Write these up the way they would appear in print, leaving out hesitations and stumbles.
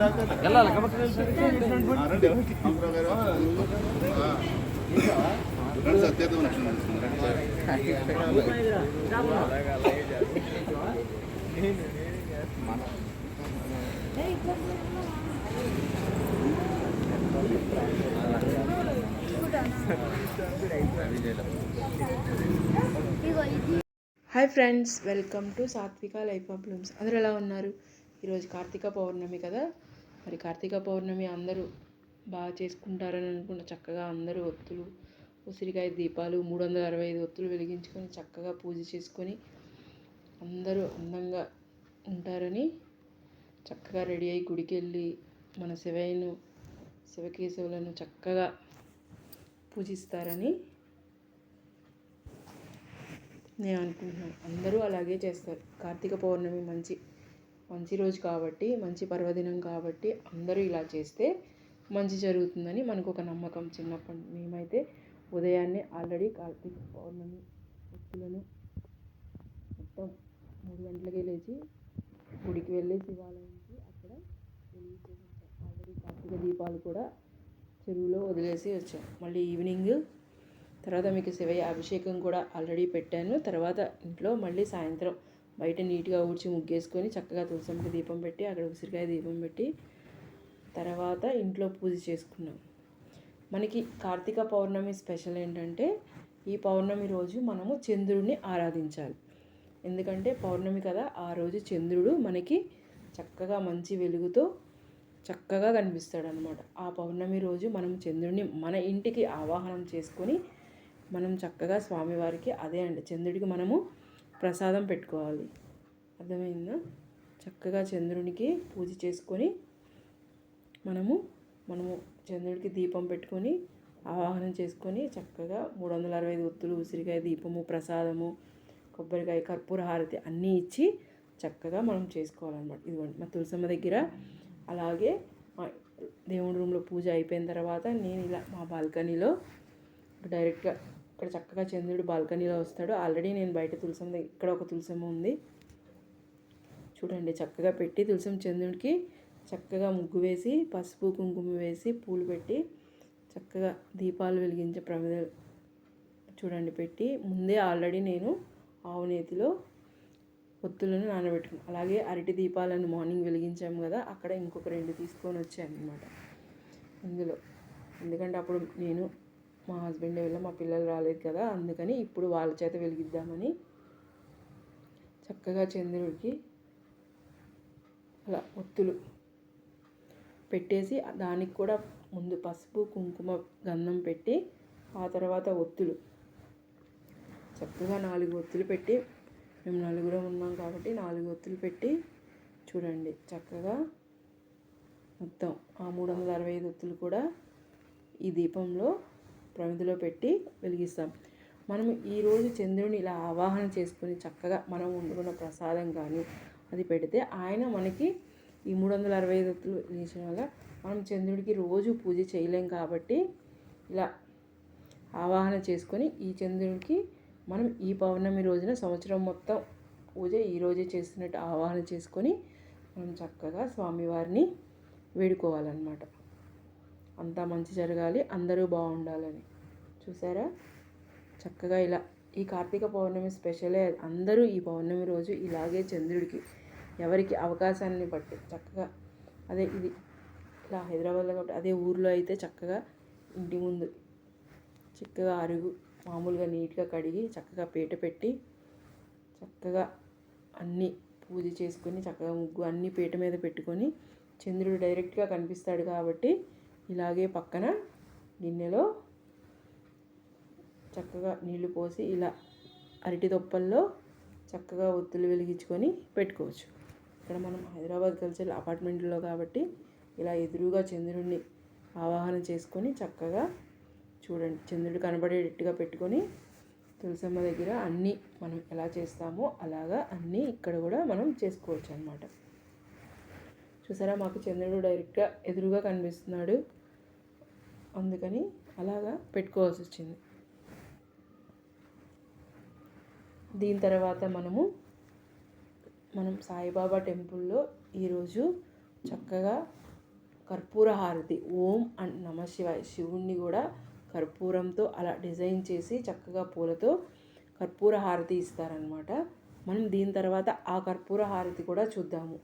Hi friends, welcome to సాత్విక life of Bloom's. అందరూ ఎలా ఉన్నారు? ఈరోజు కార్తీక పౌర్ణమి కదా. మరి కార్తీక పౌర్ణమి అందరూ బాగా చేసుకుంటారని అనుకున్న చక్కగా అందరూ ఒత్తులు, ఉసిరికాయ దీపాలు 365 ఒత్తులు వెలిగించుకొని చక్కగా పూజ చేసుకొని అందరూ అందంగా ఉంటారని చక్కగా రెడీ అయ్యి గుడికి వెళ్ళి మన శివకేశవులను చక్కగా పూజిస్తారని నేను అనుకుంటున్నాను. అందరూ అలాగే చేస్తారు. కార్తీక పౌర్ణమి మంచి రోజు కాబట్టి, మంచి పర్వదినం కాబట్టి అందరూ ఇలా చేస్తే మంచి జరుగుతుందని మనకు ఒక నమ్మకం. చిన్నప్పటి మేమైతే ఉదయాన్నే ఆల్రెడీ కార్తీక పౌర్ణమి భక్తులను మొత్తం 3 గంటలకే లేచి గుడికి వెళ్ళి శివాలయంకి అక్కడ వెలిగించేసి వచ్చాం. ఆల్రెడీ కార్తీక దీపాలు కూడా చెరువులో వదిలేసి వచ్చాం. మళ్ళీ ఈవినింగ్ తర్వాత మీకు శివయ్య అభిషేకం కూడా ఆల్రెడీ పెట్టాను. తర్వాత ఇంట్లో మళ్ళీ సాయంత్రం బయట నీట్గా ఊడ్చి ముగ్గేసుకొని చక్కగా తులసమ్మకి దీపం పెట్టి అక్కడ ఉసిరికాయ దీపం పెట్టి తర్వాత ఇంట్లో పూజ చేసుకున్నాం. మనకి కార్తీక పౌర్ణమి స్పెషల్ ఏంటంటే ఈ పౌర్ణమి రోజు మనము చంద్రుడిని ఆరాధించాలి. ఎందుకంటే పౌర్ణమి కదా, ఆ రోజు చంద్రుడు మనకి చక్కగా మంచి వెలుగుతో చక్కగా కనిపిస్తాడు అన్నమాట. ఆ పౌర్ణమి రోజు మనం చంద్రుడిని మన ఇంటికి ఆవాహనం చేసుకొని మనం చక్కగా స్వామివారికి చంద్రుడికి మనము ప్రసాదం పెట్టుకోవాలి. అర్థమైందా? చక్కగా చంద్రునికి పూజ చేసుకొని మనము చంద్రుడికి దీపం పెట్టుకొని ఆవాహనం చేసుకొని చక్కగా 365 ఒత్తులు, ఉసిరికాయ దీపము, ప్రసాదము, కొబ్బరికాయ, కర్పూర హారతి అన్నీ ఇచ్చి చక్కగా మనం చేసుకోవాలన్నమాట. ఇదిగోండి మా తులసమ్మ దగ్గర. అలాగే దేవుడి రూమ్లో పూజ అయిపోయిన తర్వాత నేను ఇలా మా బాల్కనీలో డైరెక్ట్గా ఇక్కడ చక్కగా చంద్రుడు బాల్కనీలో వస్తాడు. ఆల్రెడీ నేను బయట తులసమ్మ ఇక్కడ ఒక తులసమ్మ ఉంది చూడండి. చక్కగా పెట్టి చంద్రుడికి చక్కగా ముగ్గు వేసి పసుపు కుంకుమ వేసి పూలు పెట్టి చక్కగా దీపాలు వెలిగించే ప్రమిదలు చూడండి పెట్టి ముందే ఆల్రెడీ నేను ఆవు నేతిలో ఒత్తులను నానబెట్టుకున్నాను. అలాగే అరటి దీపాలను మార్నింగ్ వెలిగించాము కదా, అక్కడ ఇంకొక 2 తీసుకొని వచ్చాను అన్నమాట ఇందులో. ఎందుకంటే అప్పుడు నేను మా హస్బెండ్ వల్ల మా పిల్లలు రాలేదు కదా, అందుకని ఇప్పుడు వాళ్ళ చేత వెలిగిద్దామని చక్కగా చంద్రుడికి అలా ఒత్తులు పెట్టేసి దానికి కూడా ముందు పసుపు కుంకుమ గంధం పెట్టి ఆ తర్వాత ఒత్తులు చక్కగా 4 ఒత్తులు పెట్టి, మేము 4 ఉన్నాం కాబట్టి 4 ఒత్తులు పెట్టి చూడండి చక్కగా మొత్తం ఆ 365 ఒత్తులు కూడా ఈ దీపంలో ప్రమిదిలో పెట్టి వెలిగిస్తాం. మనం ఈరోజు చంద్రుని ఇలా ఆవాహన చేసుకుని చక్కగా మనం వండుకున్న ప్రసాదం కానీ అది పెడితే ఆయన మనకి ఈ 365 ఒత్తులు వెలిగించడం వల్ల మనం చంద్రుడికి రోజు పూజ చేయలేం కాబట్టి ఇలా ఆవాహన చేసుకొని ఈ చంద్రుడికి మనం ఈ పౌర్ణమి రోజున సంవత్సరం మొత్తం పూజ ఈరోజే చేస్తున్నట్టు ఆవాహన చేసుకొని మనం చక్కగా స్వామివారిని వేడుకోవాలన్నమాట. అంతా మంచి జరగాలి, అందరూ బాగుండాలని. చూసారా చక్కగా ఇలా ఈ కార్తీక పౌర్ణమి స్పెషలే. అందరూ ఈ పౌర్ణమి రోజు ఇలాగే చంద్రుడికి ఎవరికి అవకాశాన్ని బట్టి చక్కగా ఇది ఇలా హైదరాబాద్లో కాబట్టి అదే ఊర్లో అయితే చక్కగా ఇంటి ముందు చక్కగా అరుగు మామూలుగా నీట్గా కడిగి చక్కగా పీట పెట్టి చక్కగా అన్నీ పూజ చేసుకొని చక్కగా ముగ్గు అన్నీ పీట మీద పెట్టుకొని చంద్రుడు డైరెక్ట్గా కనిపిస్తాడు కాబట్టి ఇలాగే పక్కన గిన్నెలో చక్కగా నీళ్లు పోసి ఇలా అరటి దొప్పల్లో చక్కగా ఒత్తులు వెలిగించుకొని పెట్టుకోవచ్చు. ఇక్కడ మనం హైదరాబాద్ కల్చర్ అపార్ట్మెంట్లో కాబట్టి ఇలా ఎదురుగా చంద్రుడిని ఆవాహన చేసుకొని చక్కగా చూడండి చంద్రుడు కనబడేటట్టుగా పెట్టుకొని తులసమ్మ దగ్గర అన్నీ మనం ఎలా చేస్తామో అలాగా అన్నీ ఇక్కడ కూడా మనం చేసుకోవచ్చు అన్నమాట. చూసారా మాకు చంద్రుడు డైరెక్ట్గా ఎదురుగా కనిపిస్తున్నాడు, అందుకని అలాగా పెట్టుకోవాల్సి వచ్చింది. దీని తర్వాత మనం సాయిబాబా టెంపుల్లో ఈరోజు చక్కగా కర్పూర హారతి, ఓం అండ్ నమ శివాయ, శివుణ్ణి కూడా కర్పూరంతో అలా డిజైన్ చేసి చక్కగా పూలతో కర్పూర హారతి ఇస్తారనమాట. మనం దీని తర్వాత ఆ కర్పూర హారతి కూడా చూద్దాము.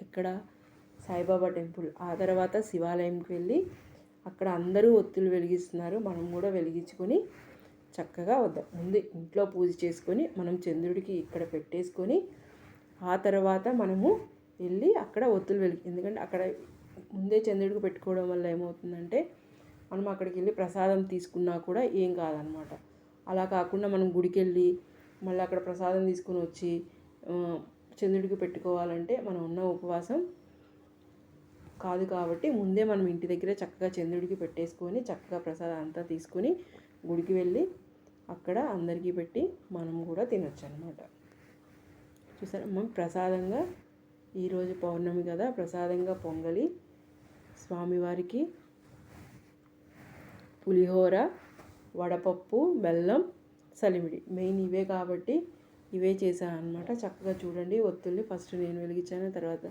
ఇక్కడ సాయిబాబా టెంపుల్, ఆ తర్వాత శివాలయంకి వెళ్ళి అక్కడ అందరూ ఒత్తులు వెలిగిస్తున్నారు, మనం కూడా వెలిగించుకొని చక్కగా వద్దాం. ముందు ఇంట్లో పూజ చేసుకొని మనం చంద్రుడికి ఇక్కడ పెట్టేసుకొని ఆ తర్వాత మనము వెళ్ళి అక్కడ ఒత్తులు ఎందుకంటే అక్కడ ముందే చంద్రుడికి పెట్టుకోవడం వల్ల ఏమవుతుందంటే మనం అక్కడికి వెళ్ళి ప్రసాదం తీసుకున్నా కూడా ఏం కాదనమాట. అలా కాకుండా మనం గుడికి వెళ్ళి మళ్ళీ అక్కడ ప్రసాదం తీసుకుని వచ్చి చంద్రుడికి పెట్టుకోవాలంటే మనం ఉన్న ఉపవాసం కాదు. కాబట్టి ముందే మనం ఇంటి దగ్గర చక్కగా చంద్రుడికి పెట్టేసుకొని చక్కగా ప్రసాదం అంతా తీసుకొని గుడికి వెళ్ళి అక్కడ అందరికీ పెట్టి మనం కూడా తినొచ్చు అనమాట. చూసారా, మనం ప్రసాదంగా ఈరోజు పౌర్ణమి కదా, ప్రసాదంగా పొంగలి, స్వామివారికి పులిహోర, వడపప్పు, బెల్లం, సలిమిడి మెయిన్ ఇవే కాబట్టి ఇవే చేశాను అనమాట. చక్కగా చూడండి, ఒత్తుల్ని ఫస్ట్ నేను వెలిగించాను, తర్వాత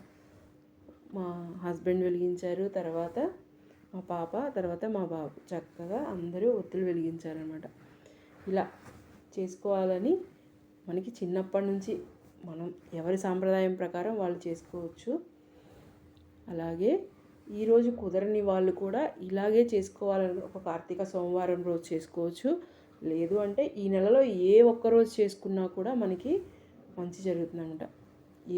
మా హస్బెండ్ వెలిగించారు, తర్వాత మా పాప, తర్వాత మా బాబు, చక్కగా అందరూ ఒత్తులు వెలిగించారనమాట. ఇలా చేసుకోవాలని మనకి చిన్నప్పటి నుంచి మనం ఎవరి సాంప్రదాయం ప్రకారం వాళ్ళు చేసుకోవచ్చు. అలాగే ఈరోజు కుదరని వాళ్ళు కూడా ఇలాగే చేసుకోవాలని ఒక కార్తీక సోమవారం రోజు చేసుకోవచ్చు. లేదు అంటే ఈ నెలలో ఏ ఒక్కరోజు చేసుకున్నా కూడా మనకి మంచి జరుగుతుందన్నమాట.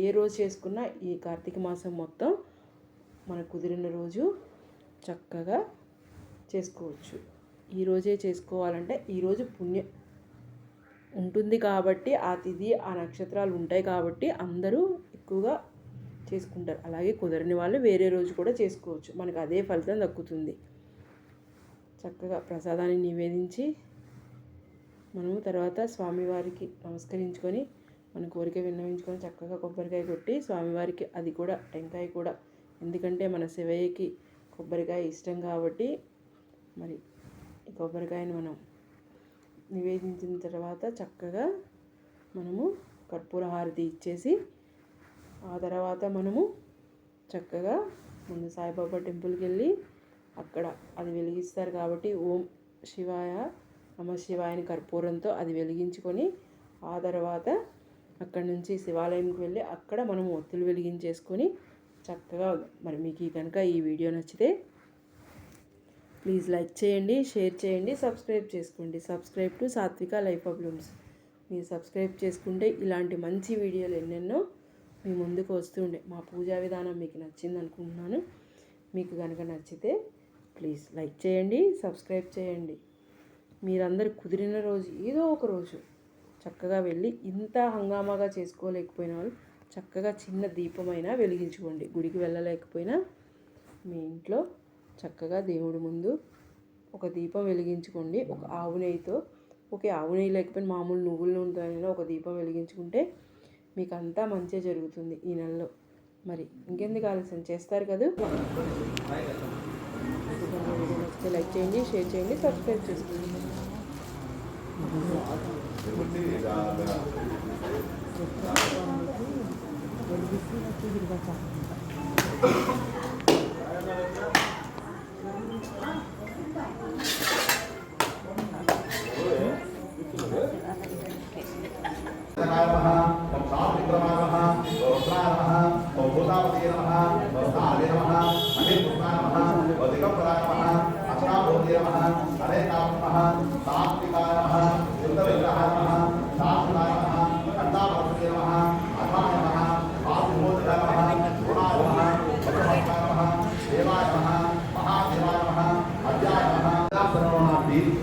ఏ రోజు చేసుకున్నా ఈ కార్తీక మాసం మొత్తం మనకు కుదిరిన రోజు చక్కగా చేసుకోవచ్చు. ఈరోజే చేసుకోవాలంటే ఈరోజు పుణ్యం ఉంటుంది కాబట్టి ఆ తిథి ఆ నక్షత్రాలు ఉంటాయి కాబట్టి అందరూ ఎక్కువగా చేసుకుంటారు. అలాగే కుదరని వాళ్ళు వేరే రోజు కూడా చేసుకోవచ్చు, మనకు అదే ఫలితం దక్కుతుంది. చక్కగా ప్రసాదాన్ని నివేదించి మనము తర్వాత స్వామివారికి నమస్కరించుకొని మన కోరిక విన్నవించుకొని చక్కగా కొబ్బరికాయ కొట్టి స్వామివారికి, అది కూడా టెంకాయ కూడా, ఎందుకంటే మన శివయ్యకి కొబ్బరికాయ ఇష్టం కాబట్టి మరి ఈ కొబ్బరికాయని మనం నివేదించిన తర్వాత చక్కగా మనము కర్పూర హారతి ఇచ్చేసి ఆ తర్వాత మనము చక్కగా ముందు సాయిబాబా టెంపుల్కి వెళ్ళి అక్కడ అది వెలిగిస్తారు కాబట్టి ఓం శివాయ నమ శివాయని కర్పూరంతో అది వెలిగించుకొని ఆ తర్వాత అక్కడి నుంచి శివాలయంకి వెళ్ళి అక్కడ మనం ఒత్తులు వెలిగించేసుకొని చక్కగా. మరి మీకు కనుక ఈ వీడియో నచ్చితే ప్లీజ్ లైక్ చేయండి, షేర్ చేయండి, సబ్స్క్రైబ్ చేసుకోండి. సబ్స్క్రైబ్ టు సాత్విక లైఫ్ ఆఫ్ బ్లూమ్స్. మీరు సబ్స్క్రైబ్ చేసుకుంటే ఇలాంటి మంచి వీడియోలు ఎన్నెన్నో మీ ముందుకు వస్తుండే. మా పూజా విధానం మీకు నచ్చింది అనుకుంటున్నాను. మీకు కనుక నచ్చితే ప్లీజ్ లైక్ చేయండి, సబ్స్క్రైబ్ చేయండి. మీరందరూ కుదిరిన రోజు ఏదో ఒక రోజు చక్కగా వెళ్ళి, ఇంత హంగామాగా చేసుకోలేకపోయిన వాళ్ళు చక్కగా చిన్న దీపమైనా వెలిగించుకోండి. గుడికి వెళ్ళలేకపోయినా మీ ఇంట్లో చక్కగా దేవుడి ముందు ఒక దీపం వెలిగించుకోండి. ఒక ఆవు నెయ్యితో, ఆవు నెయ్యి లేకపోయినా మామూలు నువ్వుల నూనెతో ఒక దీపం వెలిగించుకుంటే మీకు అంతా మంచిగా జరుగుతుంది ఈ నెలలో. మరి ఇంకెందుకు ఆలస్యం, చేస్తారు కదా. లైక్ చేయండి, షేర్ చేయండి, సబ్స్క్రైబ్ చేసుకోండి.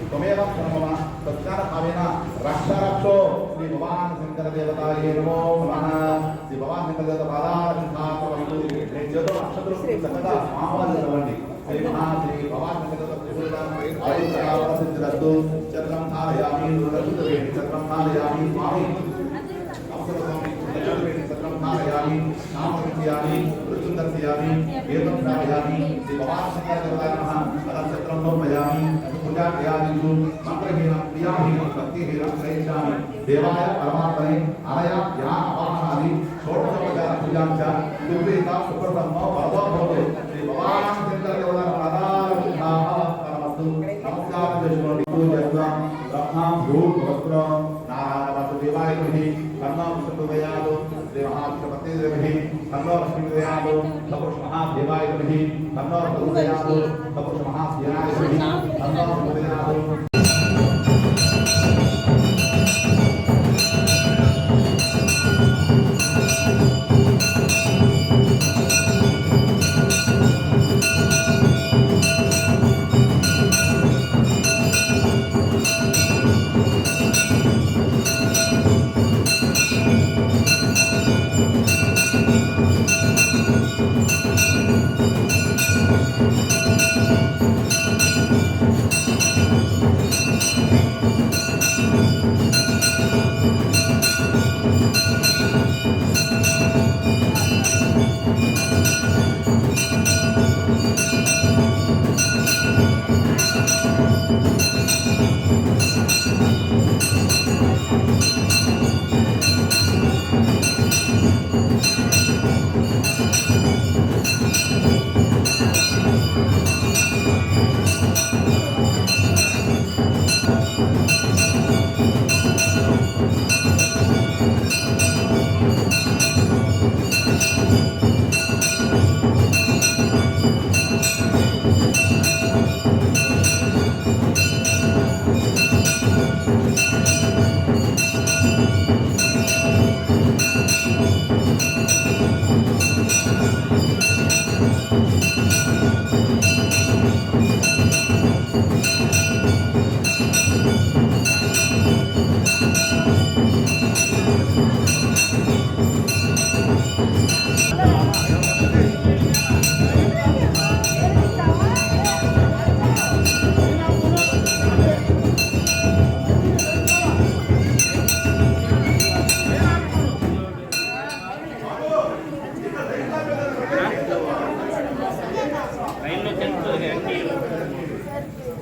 त्वमेव ब्रह्म तत्कालभावेन रक्षरक्षो श्री भगवान शंकर देवताये नमो नमः. श्री भगवान शंकर देवता पादारविंदात्मवैतु नेज्यतो नक्षत्रं सकदा माहवादि श्री महाश्री भगवान शंकर देवता त्रिपुरं आयुष्यावसिद्धरस्तु. चक्रं धारयामि रुद्रवेणि चक्रं धारयामि स्वामी अवसरस्वामी रुद्रवेणि चक्रं धारयामि नामविद्यामि रुद्रदर्शयामि वेदं धारयामि. श्री भगवान शंकर देवताय नमः. अलं चक्रं लोपयामि पूजा क्रियादिषु मंत्रहीनं क्रियाहीनं भक्तिहीनं प्रयच्छामि. देवाय परमात्मने अनया ध्यान अपाहनादि षोडशोपचार पूजां च सुप्रीता सुप्रसन्नो वरदो भवतु. श्री भगवान प्रचोदयात् सपुरुष महादेवाय नमः तन्नो प्रचोदयात् सपुरुष महादेवाय नमः तन्नो प्रचोदयात्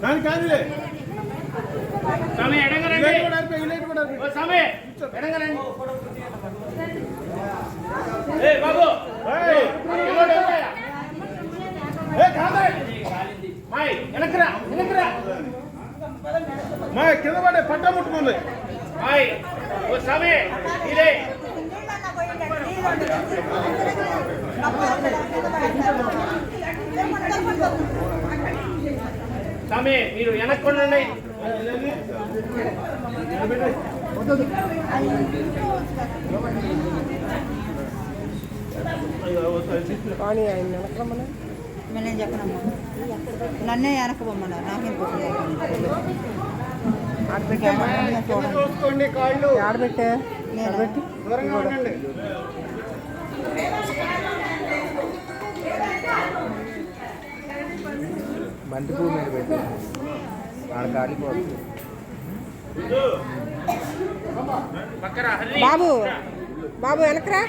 समय समय बाबू కింద పడే పట్ట ముట్టుకుంది ఓ समय ఇదే समय మీరు వెనక్కొండండి కానీ ఆయన వెనకమన్నా నేను చెప్పనమ్మా నన్నే వెనకబొమ్మన్నారు నాకెందుకు చూసుకోండి కాళ్ళు ఆడబెట్టే ఆడబెట్టి దూరంగా ఉండండి బంతి పువ్వు మీద పెట్టి ఆడ కాలిపోతుంది బాబు బాబు వెనకరా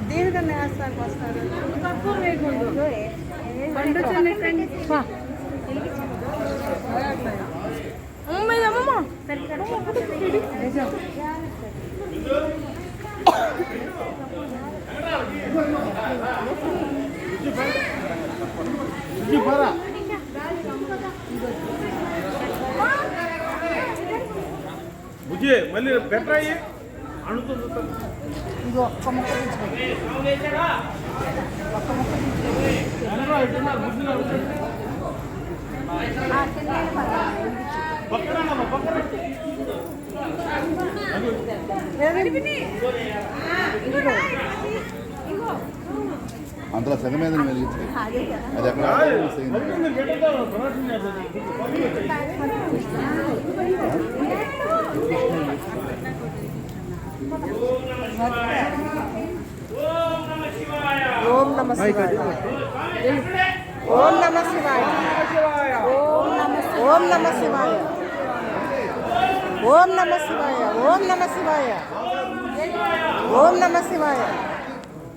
దీనికన్నా వేస్తానికి వస్తారు తక్కువ వేయకూడదు పండు బుజ్జి మళ్ళీ బెటర్ అయ్యి అణుతుంది ఇది ఒక్క ముక్క అందులో సగం మీద వెలిగించి అది ఎక్కడ ఓం నమ శివాయ ఓం నమ శివాయ ఓం నమ శివాయ ఓం నమ శివాయ ఓం నమ శివాయ ఓం నమ శివాయ